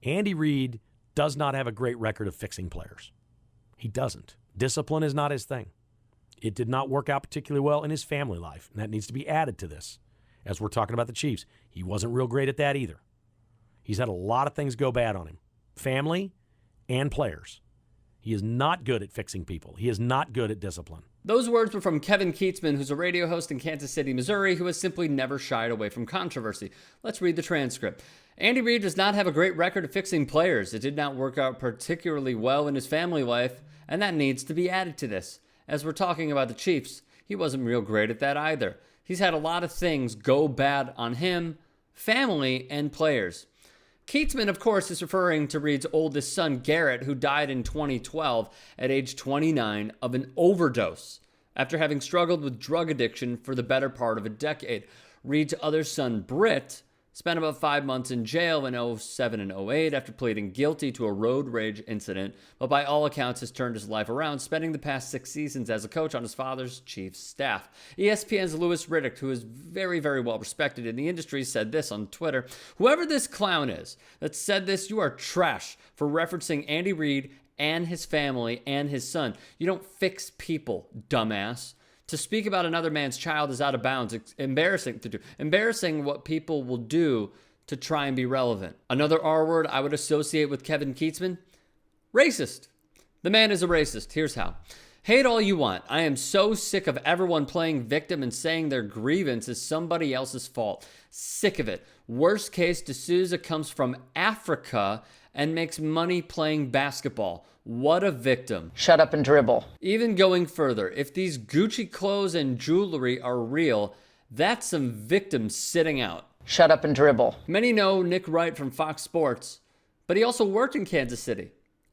Andy Reid does not have a great record of fixing players. He doesn't. Discipline is not his thing. It did not work out particularly well in his family life, and that needs to be added to this. As we're talking about the Chiefs, he wasn't real great at that either. He's had a lot of things go bad on him, family and players. He is not good at fixing people. He is not good at discipline. Those words were from Kevin Kietzman, who's a radio host in Kansas City, Missouri, who has simply never shied away from controversy. Let's read the transcript. Andy Reid does not have a great record of fixing players. It did not work out particularly well in his family life, and that needs to be added to this. As we're talking about the Chiefs, he wasn't real great at that either. He's had a lot of things go bad on him, family, and players. Kietzman, of course, is referring to Reid's oldest son, Garrett, who died in 2012 at age 29 of an overdose after having struggled with drug addiction for the better part of a decade. Reid's other son, Britt, spent about 5 months in jail in 2007 and 2008 after pleading guilty to a road rage incident, but by all accounts has turned his life around, spending the past 6 seasons as a coach on his father's Chiefs staff. ESPN's Louis Riddick, who is very, very well respected in the industry, said this on Twitter: "Whoever this clown is that said this, you are trash for referencing Andy Reid and his family and his son. You don't fix people, dumbass. To speak about another man's child is out of bounds. It's embarrassing to do. Embarrassing what people will do to try and be relevant." Another R word I would associate with Kevin Kietzman: racist. The man is a racist. Here's how. Hate all you want. I am so sick of everyone playing victim and saying their grievance is somebody else's fault. Sick of it. Worst case, D'Souza comes from Africa and makes money playing basketball. What a victim. Shut up and dribble. Even going further, if these Gucci clothes and jewelry are real, that's some victims sitting out. Shut up and dribble. Many know Nick Wright from Fox Sports, but he also worked in Kansas City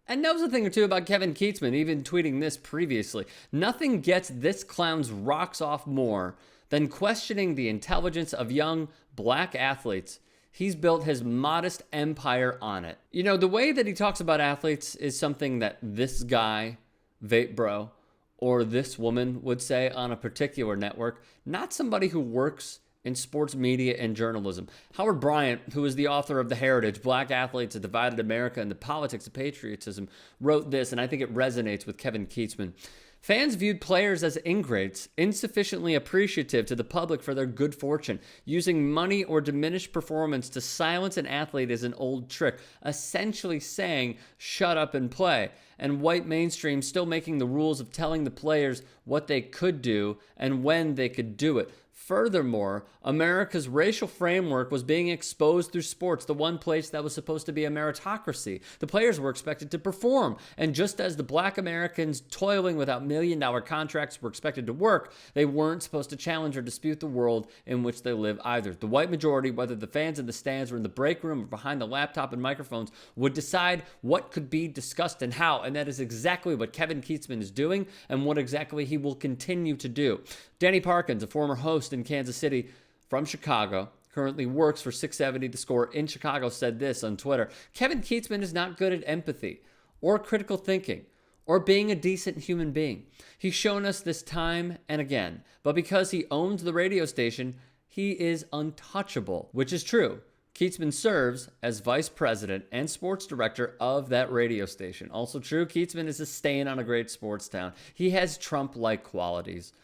and knows a thing or two about Kevin Kietzman, even tweeting this previously. Nothing gets this clown's rocks off more than questioning the intelligence of young black athletes. He's built his modest empire on it. You know, the way that he talks about athletes is something that this guy, Vape Bro, or this woman would say on a particular network, not somebody who works in sports media and journalism. Howard Bryant, who is the author of The Heritage, Black Athletes, A Divided America, and the Politics of Patriotism, wrote this, and I think it resonates with Kevin Kietzman. Fans viewed players as ingrates, insufficiently appreciative to the public for their good fortune. Using money or diminished performance to silence an athlete is an old trick, essentially saying, shut up and play. And white mainstream still making the rules of telling the players what they could do and when they could do it. Furthermore, America's racial framework was being exposed through sports, the one place that was supposed to be a meritocracy. The players were expected to perform, and just as the black Americans toiling without million-dollar contracts were expected to work, they weren't supposed to challenge or dispute the world in which they live either. The white majority, whether the fans in the stands or in the break room or behind the laptop and microphones, would decide what could be discussed and how, and that is exactly what Kevin Kietzman is doing and what exactly he will continue to do. Danny Parkins, a former host in Kansas City from Chicago, currently works for 670 The Score in Chicago, said this on Twitter: Kevin Kietzman is not good at empathy or critical thinking or being a decent human being. He's shown us this time and again, but because he owns the radio station, he is untouchable, which is true. Kietzman serves as vice president and sports director of that radio station. Also true, Kietzman is a stain on a great sports town. He has Trump-like qualities.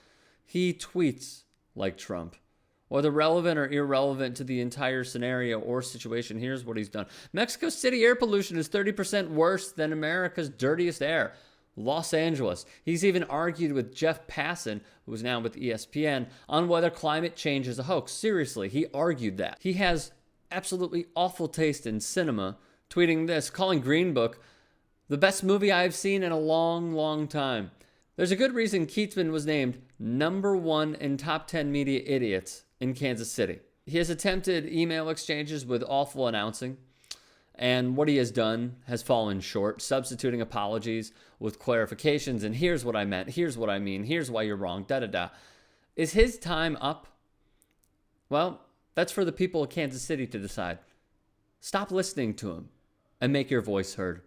He tweets like Trump. Whether relevant or irrelevant to the entire scenario or situation, here's what he's done. Mexico City air pollution is 30% worse than America's dirtiest air. Los Angeles. He's even argued with Jeff Passan, who is now with ESPN, on whether climate change is a hoax. Seriously, he argued that. He has absolutely awful taste in cinema, tweeting this, calling Green Book the best movie I've seen in a long, long time. There's a good reason Kietzman was named #1 in top 10 media idiots in Kansas City. He has attempted email exchanges with awful announcing, and what he has done has fallen short, substituting apologies with clarifications, and here's what I meant, here's what I mean, here's why you're wrong, da-da-da. Is his time up? Well, that's for the people of Kansas City to decide. Stop listening to him and make your voice heard.